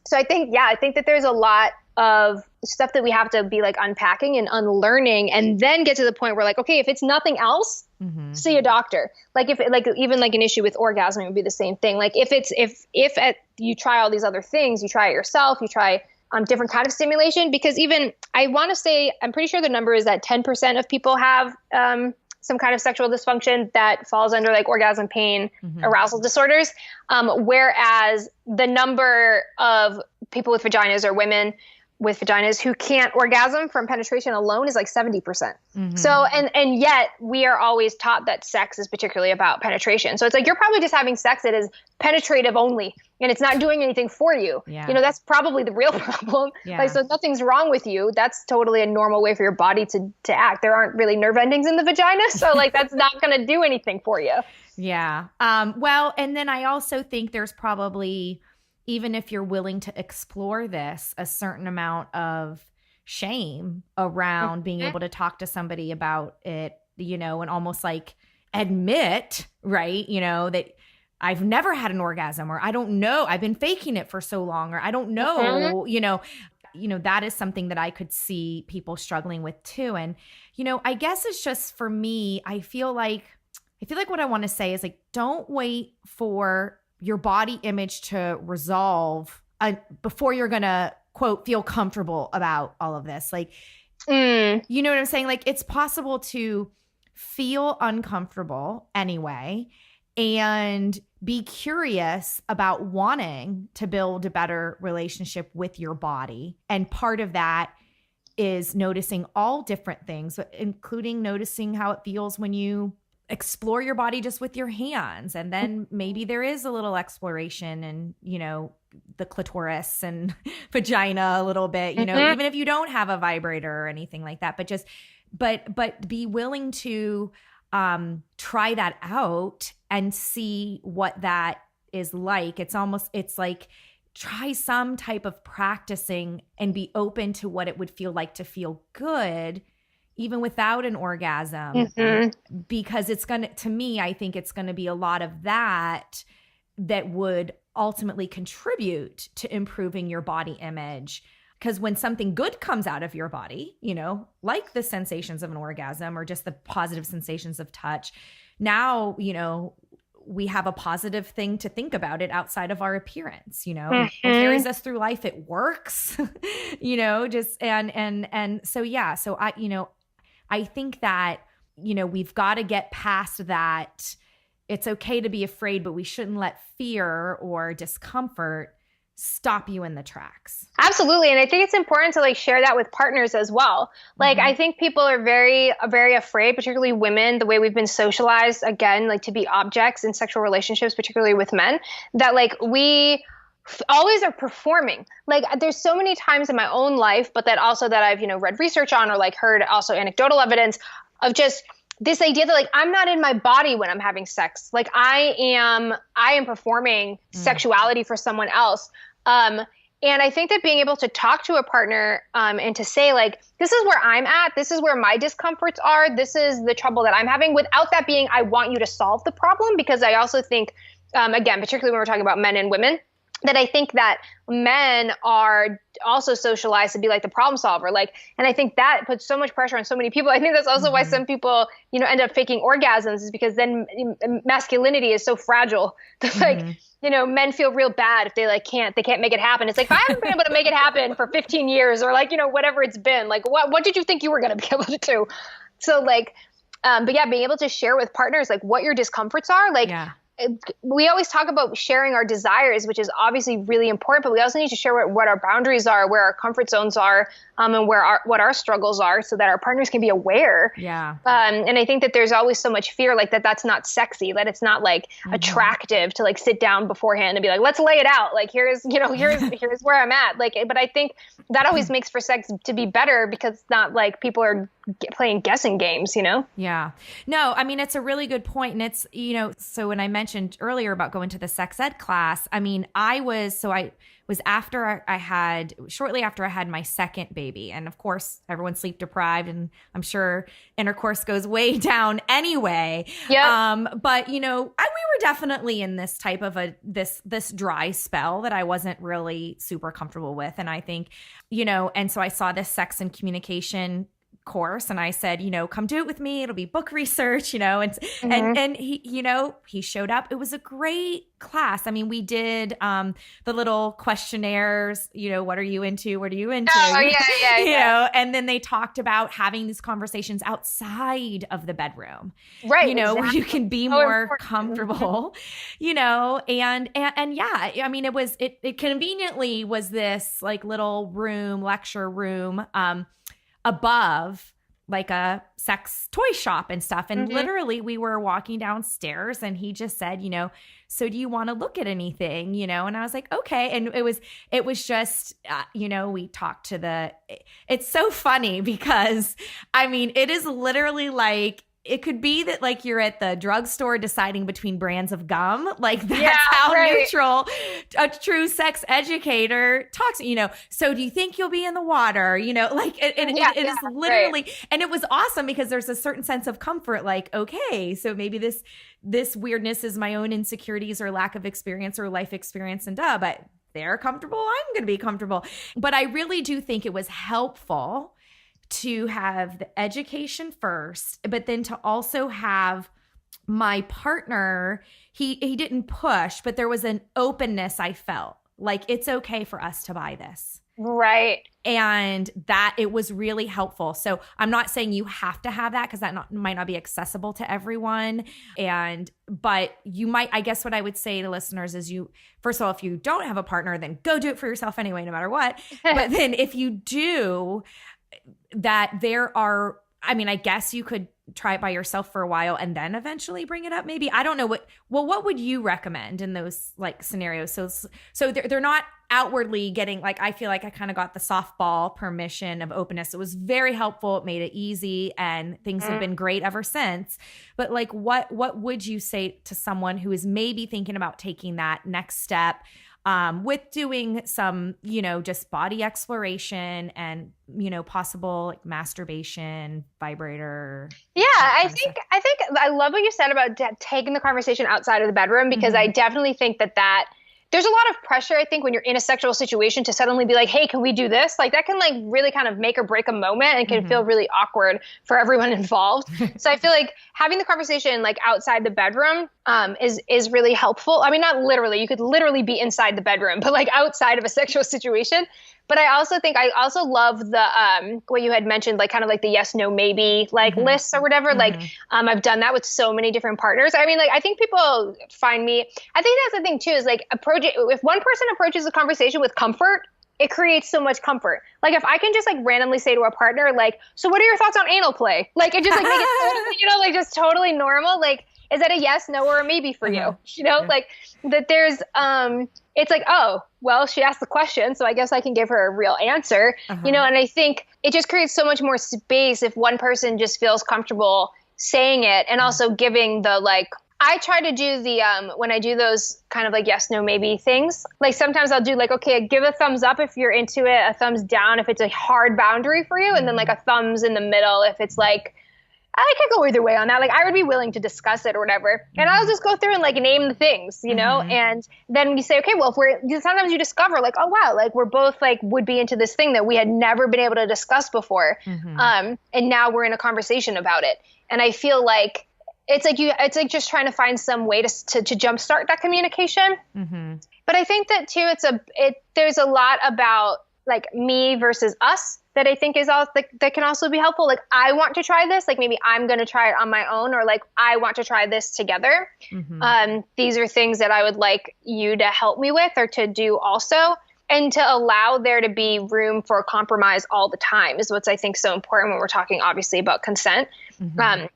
So I think that there's a lot of stuff that we have to be like unpacking and unlearning, and then get to the point where like, okay, if it's nothing else, see a doctor. Like if like even like an issue with orgasm would be the same thing. Like you try all these other things, you try it yourself, you try different kind of stimulation, because even I want to say, I'm pretty sure the number is that 10% of people have some kind of sexual dysfunction that falls under like orgasm pain, arousal disorders. Whereas the number of people with vaginas or women with vaginas who can't orgasm from penetration alone is like 70%. So, and yet we are always taught that sex is particularly about penetration. So it's like, you're probably just having sex that is penetrative only, and it's not doing anything for you. Yeah. You know, that's probably the real problem. Yeah. Like, so nothing's wrong with you. That's totally a normal way for your body to act. There aren't really nerve endings in the vagina. So like, that's not going to do anything for you. Yeah. Well, and then I also think there's probably, even if you're willing to explore this, a certain amount of shame around being able to talk to somebody about it, you know, and almost like admit, right, you know, that I've never had an orgasm, or I don't know, I've been faking it for so long, or I don't know, you know, that is something that I could see people struggling with too. And, you know, I guess it's just, for me, I feel like what I want to say is like, don't wait for your body image to resolve before you're going to, quote, feel comfortable about all of this. Like, you know what I'm saying? Like, it's possible to feel uncomfortable anyway and be curious about wanting to build a better relationship with your body. And part of that is noticing all different things, including noticing how it feels when you explore your body just with your hands. And then maybe there is a little exploration and, you know, the clitoris and vagina a little bit, you know, even if you don't have a vibrator or anything like that, but be willing to try that out and see what that is like. It's like, try some type of practicing and be open to what it would feel like to feel good even without an orgasm, because it's going to me, I think it's going to be a lot of that would ultimately contribute to improving your body image. Because when something good comes out of your body, you know, like the sensations of an orgasm or just the positive sensations of touch, now, you know, we have a positive thing to think about it outside of our appearance, you know, it carries us through life. It works, you know, just, and so, yeah. So I think that, you know, we've got to get past that. It's okay to be afraid, but we shouldn't let fear or discomfort stop you in the tracks. Absolutely. And I think it's important to like share that with partners as well. Like, I think people are very, very afraid, particularly women, the way we've been socialized, again, like to be objects in sexual relationships, particularly with men, that like we always are performing. Like, there's so many times in my own life, but that also that I've, you know, read research on or like heard also anecdotal evidence of just this idea that like, I'm not in my body when I'm having sex. Like I am performing sexuality for someone else. And I think that being able to talk to a partner, and to say like, this is where I'm at, this is where my discomforts are, this is the trouble that I'm having, without that being, I want you to solve the problem. Because I also think, again, particularly when we're talking about men and women, that I think that men are also socialized to be like the problem solver. Like, and I think that puts so much pressure on so many people. I think that's also why some people, you know, end up faking orgasms, is because then masculinity is so fragile. Like, you know, men feel real bad if they can't make it happen. It's like, if I haven't been able to make it happen for 15 years or like, you know, whatever it's been, like, what did you think you were going to be able to do? So like, but yeah, being able to share with partners, like what your discomforts are, like, we always talk about sharing our desires, which is obviously really important, but we also need to share what our boundaries are, where our comfort zones are, and what our struggles are, so that our partners can be aware. Yeah. And I think that there's always so much fear, like that's not sexy, that it's not like attractive to like sit down beforehand and be like, let's lay it out. Like, here's where I'm at. Like, but I think that always makes for sex to be better, because it's not like people are playing guessing games, you know? Yeah. No, I mean, it's a really good point. And it's, you know, so when I mentioned earlier about going to the sex ed class, I mean, was shortly after I had my second baby. And of course, everyone's sleep deprived, and I'm sure intercourse goes way down anyway. But we were definitely in this type of this dry spell that I wasn't really super comfortable with. And I think, and so I saw this sex and communication course, and I said, come do it with me. It'll be book research, and he showed up. It was a great class. I mean, we did the little questionnaires, what are you into? What are you into? Oh, yeah. And then they talked about having these conversations outside of the bedroom, right? Where you can be more comfortable, and yeah, I mean, it conveniently was this like little lecture room, above like a sex toy shop and stuff. And literally we were walking downstairs and he just said, so do you want to look at anything, and I was like, okay. And it was just, we talked to it's so funny because I mean, it is literally like, it could be that like you're at the drugstore deciding between brands of gum. Like that's how neutral a true sex educator talks. So do you think you'll be in the water? Like it is literally, and it was awesome because there's a certain sense of comfort. Like, okay, so maybe this weirdness is my own insecurities or lack of experience or life experience, and but they're comfortable. I'm going to be comfortable. But I really do think it was helpful to have the education first, but then to also have my partner, he didn't push, but there was an openness. I felt like it's okay for us to buy this. Right. And that it was really helpful. So I'm not saying you have to have that because that might not be accessible to everyone. But you might, I guess what I would say to listeners is first of all, if you don't have a partner, then go do it for yourself anyway, no matter what. But then if you do, that there are, I mean, I guess you could try it by yourself for a while and then eventually bring it up. Maybe, I don't know what would you recommend in those like scenarios? So they're not outwardly getting, like, I feel like I kind of got the softball permission of openness. It was very helpful. It made it easy and things have been great ever since. But like, what would you say to someone who is maybe thinking about taking that next step? With doing some, just body exploration and, possible like masturbation, vibrator. Yeah, I think I love what you said about taking the conversation outside of the bedroom, because I definitely think that there's a lot of pressure, I think, when you're in a sexual situation to suddenly be like, hey, can we do this? Like that can like really kind of make or break a moment and can feel really awkward for everyone involved. So I feel like having the conversation like outside the bedroom is really helpful. I mean, not literally, you could literally be inside the bedroom, but like outside of a sexual situation. But I also love the what you had mentioned, like kind of like the yes, no, maybe like lists or whatever. Like I've done that with so many different partners. I mean, like I think people find me. I think that's the thing too, is like if one person approaches a conversation with comfort, it creates so much comfort. Like if I can just like randomly say to a partner, like, so what are your thoughts on anal play? Like it just like make it totally, like just totally normal. Like, is that a yes, no, or a maybe for you? Like that there's, it's like, oh, well, she asked the question, so I guess I can give her a real answer, and I think it just creates so much more space if one person just feels comfortable saying it and also giving the like, I try to do the, when I do those kind of like yes, no, maybe things, like sometimes I'll do like, okay, give a thumbs up if you're into it, a thumbs down if it's a hard boundary for you, and then like a thumbs in the middle if it's like, I could go either way on that. Like I would be willing to discuss it or whatever. And I'll just go through and like name the things, and then we say, okay, well, sometimes you discover like, oh wow, like we're both like would be into this thing that we had never been able to discuss before. And now we're in a conversation about it. And I feel like it's like just trying to find some way to jumpstart that communication. But I think that too, there's a lot about like me versus us that I think is all that can also be helpful. Like I want to try this, like maybe I'm going to try it on my own, or like I want to try this together. These are things that I would like you to help me with or to do also. And to allow there to be room for compromise all the time is what's I think so important when we're talking obviously about consent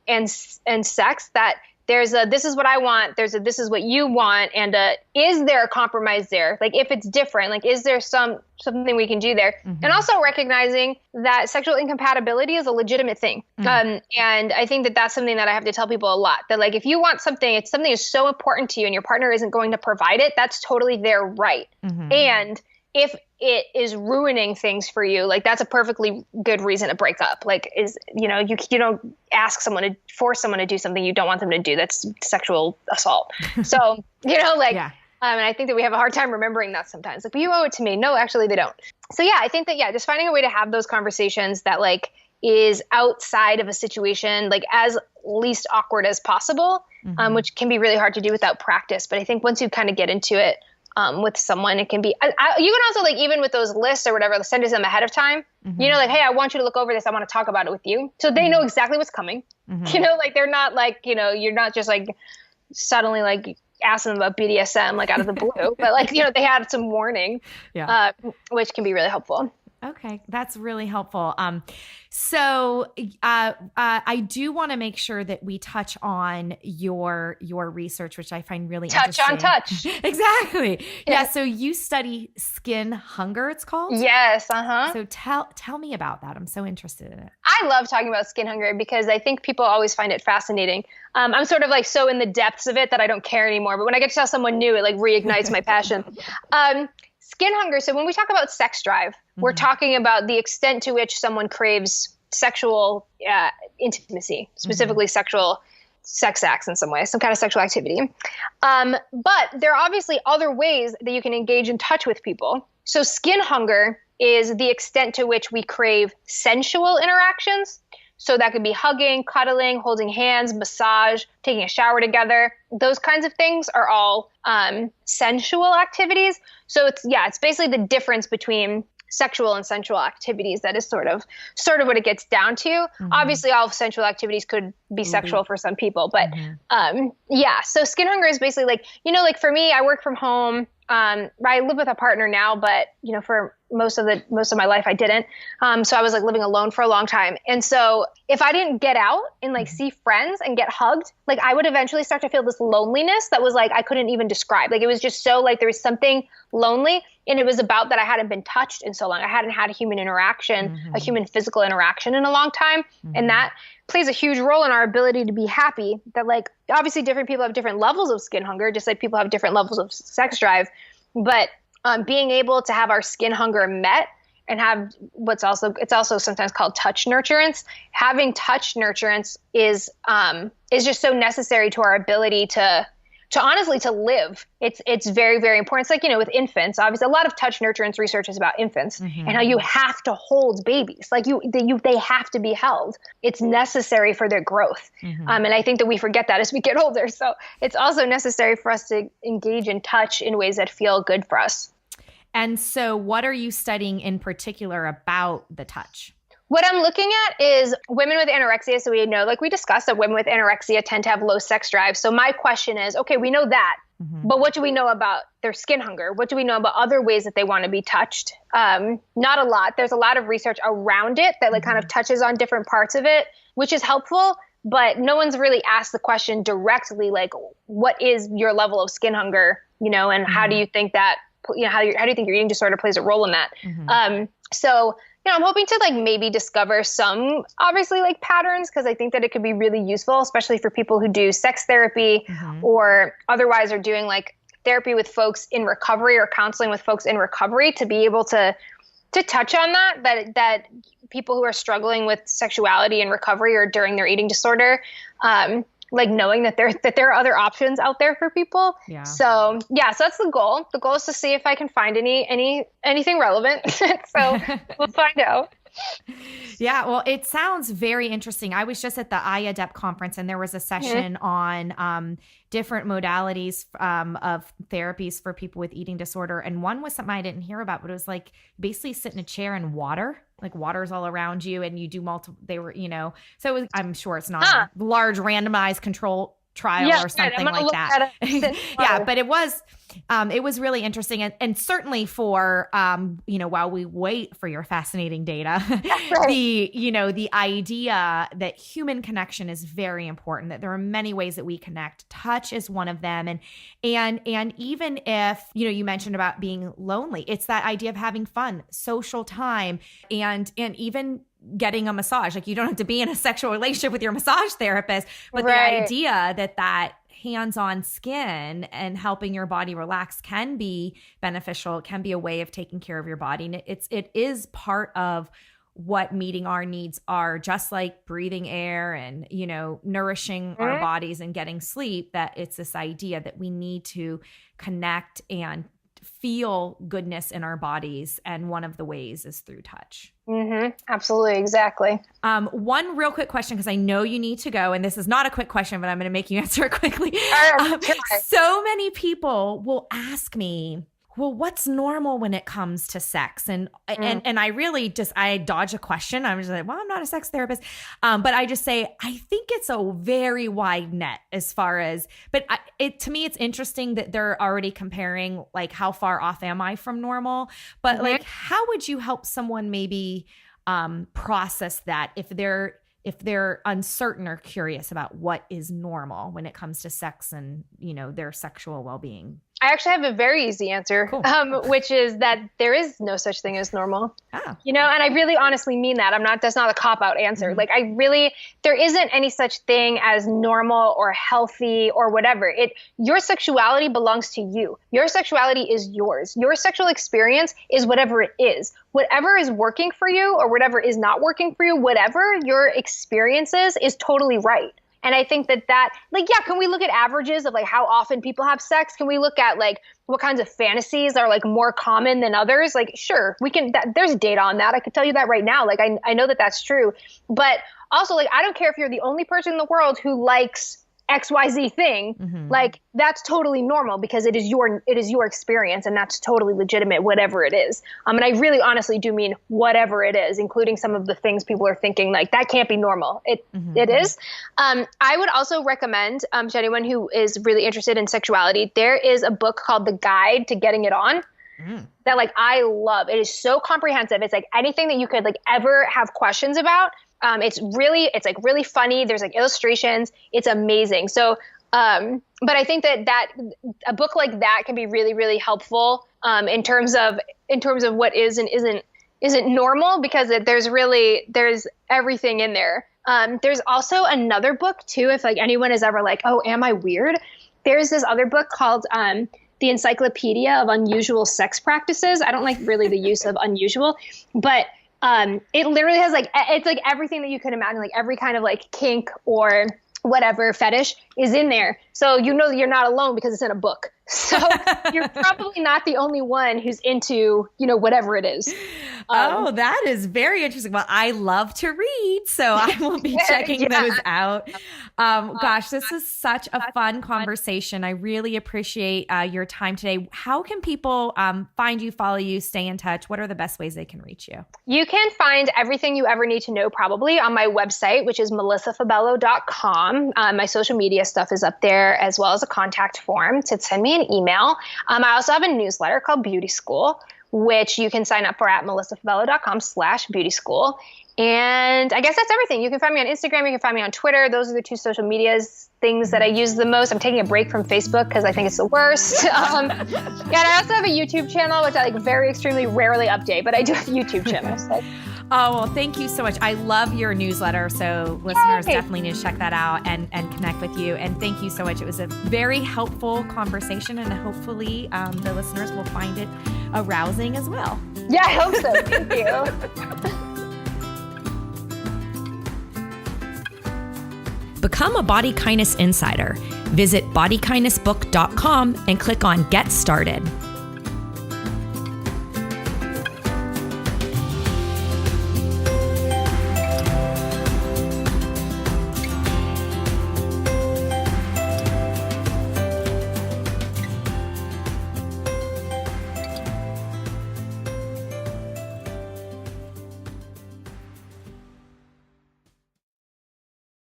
and sex, that there's a, this is what I want, there's a, this is what you want, and is there a compromise there? Like if it's different, like is there something we can do there? And also recognizing that sexual incompatibility is a legitimate thing. And I think that that's something that I have to tell people a lot, that like if you want something, it's something is so important to you and your partner isn't going to provide it, that's totally their right. And if it is ruining things for you, like that's a perfectly good reason to break up. Like you don't ask someone to force someone to do something you don't want them to do. That's sexual assault. So, yeah. And I think that we have a hard time remembering that sometimes. Like, but you owe it to me. No, actually they don't. So yeah, I think that, just finding a way to have those conversations that like is outside of a situation, like as least awkward as possible, which can be really hard to do without practice. But I think once you kind of get into it with someone, it can be, you can also like, even with those lists or whatever, send it to them ahead of time, like, hey, I want you to look over this. I want to talk about it with you. So they know exactly what's coming, like they're not like, you're not just like suddenly like asking them about BDSM, like out of the blue, but like, they had some warning, which can be really helpful. Okay, that's really helpful. So I do want to make sure that we touch on your research, which I find really interesting. Touch on touch. Exactly. Yeah. So you study skin hunger, it's called? Yes. So tell me about that. I'm so interested in it. I love talking about skin hunger because I think people always find it fascinating. I'm sort of like so in the depths of it that I don't care anymore. But when I get to tell someone new, it like reignites my passion. Skin hunger. So when we talk about sex drive, we're talking about the extent to which someone craves sexual intimacy, specifically sexual sex acts in some way, some kind of sexual activity. But there are obviously other ways that you can engage in touch with people. So skin hunger is the extent to which we crave sensual interactions. So that could be hugging, cuddling, holding hands, massage, taking a shower together. Those kinds of things are all sensual activities. So it's basically the difference between sexual and sensual activities that is sort of what it gets down to. Obviously, all sensual activities could be sexual for some people, but so skin hunger is basically like, like for me, I work from home. I live with a partner now, but for most of my life I didn't. So I was like living alone for a long time. And so if I didn't get out and like see friends and get hugged, like I would eventually start to feel this loneliness that was like I couldn't even describe. Like it was just so like there was something lonely, and it was about that I hadn't been touched in so long. I hadn't had a human interaction, a human physical interaction in a long time. And that plays a huge role in our ability to be happy. That like obviously different people have different levels of skin hunger, just like people have different levels of sex drive. But being able to have our skin hunger met and have it's also sometimes called touch nurturance. Having touch nurturance is just so necessary to our ability to honestly to live. It's very, very important. It's like, with infants, obviously a lot of touch nurturance research is about infants and how you have to hold babies. Like they have to be held. It's necessary for their growth. And I think that we forget that as we get older. So it's also necessary for us to engage in touch in ways that feel good for us. And so what are you studying in particular about the touch? What I'm looking at is women with anorexia. So we know, like we discussed, that women with anorexia tend to have low sex drive. So my question is, okay, we know that, but what do we know about their skin hunger? What do we know about other ways that they want to be touched? Not a lot. There's a lot of research around it that like kind of touches on different parts of it, which is helpful, but no one's really asked the question directly, like, what is your level of skin hunger, and how do you think that, how do you think your eating disorder plays a role in that? So I'm hoping to like maybe discover some obviously like patterns, because I think that it could be really useful, especially for people who do sex therapy or otherwise are doing like therapy with folks in recovery or counseling with folks in recovery, to be able to touch on that people who are struggling with sexuality in recovery or during their eating disorder, like knowing that there are other options out there for people. Yeah. So that's the goal. The goal is to see if I can find anything relevant. So we'll find out. Yeah, well, it sounds very interesting. I was just at the IADEP conference, and there was a session on different modalities of therapies for people with eating disorder. And one was something I didn't hear about, but it was like basically sit in a chair in water, like water's all around you, and you do multiple, so it was, I'm sure it's not a large randomized control trial or something like that. Yeah, but it was really interesting. And certainly for, while we wait for your fascinating data, the idea that human connection is very important, that there are many ways that we connect. Touch is one of them. And even if, you mentioned about being lonely, it's that idea of having fun, social time, and even getting a massage. Like you don't have to be in a sexual relationship with your massage therapist, but the idea that hands-on skin and helping your body relax can be beneficial. It can be a way of taking care of your body. And it is part of what meeting our needs are, just like breathing air and, nourishing our bodies and getting sleep, that it's this idea that we need to connect and feel goodness in our bodies. And one of the ways is through touch. Absolutely. Exactly. One real quick question, because I know you need to go, and this is not a quick question, but I'm going to make you answer it quickly. So many people will ask me, well, what's normal when it comes to sex? And I really I dodge a question. I'm just like, well, I'm not a sex therapist. But I just say, I think it's a very wide net as far as, but to me, it's interesting that they're already comparing like, how far off am I from normal? But like, how would you help someone maybe process that if they're uncertain or curious about what is normal when it comes to sex and, their sexual well-being? I actually have a very easy answer, Cool. Which is that there is no such thing as normal. Oh. And I really honestly mean that. that's not a cop-out answer. Like there isn't any such thing as normal or healthy or whatever. Your sexuality belongs to you. Your sexuality is yours. Your sexual experience is whatever it is. Whatever is working for you or whatever is not working for you, whatever your experience is totally right. And I think that can we look at averages of like how often people have sex? Can we look at like what kinds of fantasies are like more common than others? Like, sure, we can, there's data on that. I could tell you that right now. Like, I know that that's true, but also like, I don't care if you're the only person in the world who likes XYZ thing, like that's totally normal because it is your experience and that's totally legitimate, whatever it is. And I really honestly do mean whatever it is, including some of the things people are thinking like that can't be normal. It is. I would also recommend to anyone who is really interested in sexuality, there is a book called The Guide to Getting It On. That like I love. It is so comprehensive. It's like anything that you could like ever have questions about. It's like really funny. There's like illustrations. It's amazing. So, but I think that a book like that can be really, really helpful, in terms of what is and isn't normal, because there's everything in there. There's also another book too. If like anyone is ever like, oh, am I weird? There's this other book called, the Encyclopedia of Unusual Sex Practices. I don't like really the use of unusual, but it literally has it's like everything that you could imagine, like every kind of like kink or whatever fetish is in there. So that you're not alone because it's in a book. So you're probably not the only one who's into, whatever it is. That is very interesting. Well, I love to read, so I will be checking those out. Gosh, this is such a fun conversation. I really appreciate your time today. How can people find you, follow you, stay in touch? What are the best ways they can reach you? You can find everything you ever need to know probably on my website, which is melissafabello.com. My social media stuff is up there, as well as a contact form to send me an email. I also have a newsletter called Beauty School, which you can sign up for at melissafabello.com/beauty school. And I guess that's everything. You can find me on Instagram. You can find me on Twitter. Those are the two social medias things that I use the most. I'm taking a break from Facebook because I think it's the worst. And I also have a YouTube channel, which I very extremely rarely update, but I do have a YouTube channel. So. Oh, well, thank you so much. I love your newsletter. So listeners definitely need to check that out and connect with you. And thank you so much. It was a very helpful conversation, and hopefully the listeners will find it arousing as well. Yeah, I hope so. Thank you. Become a Body Kindness Insider. Visit bodykindnessbook.com and click on Get Started.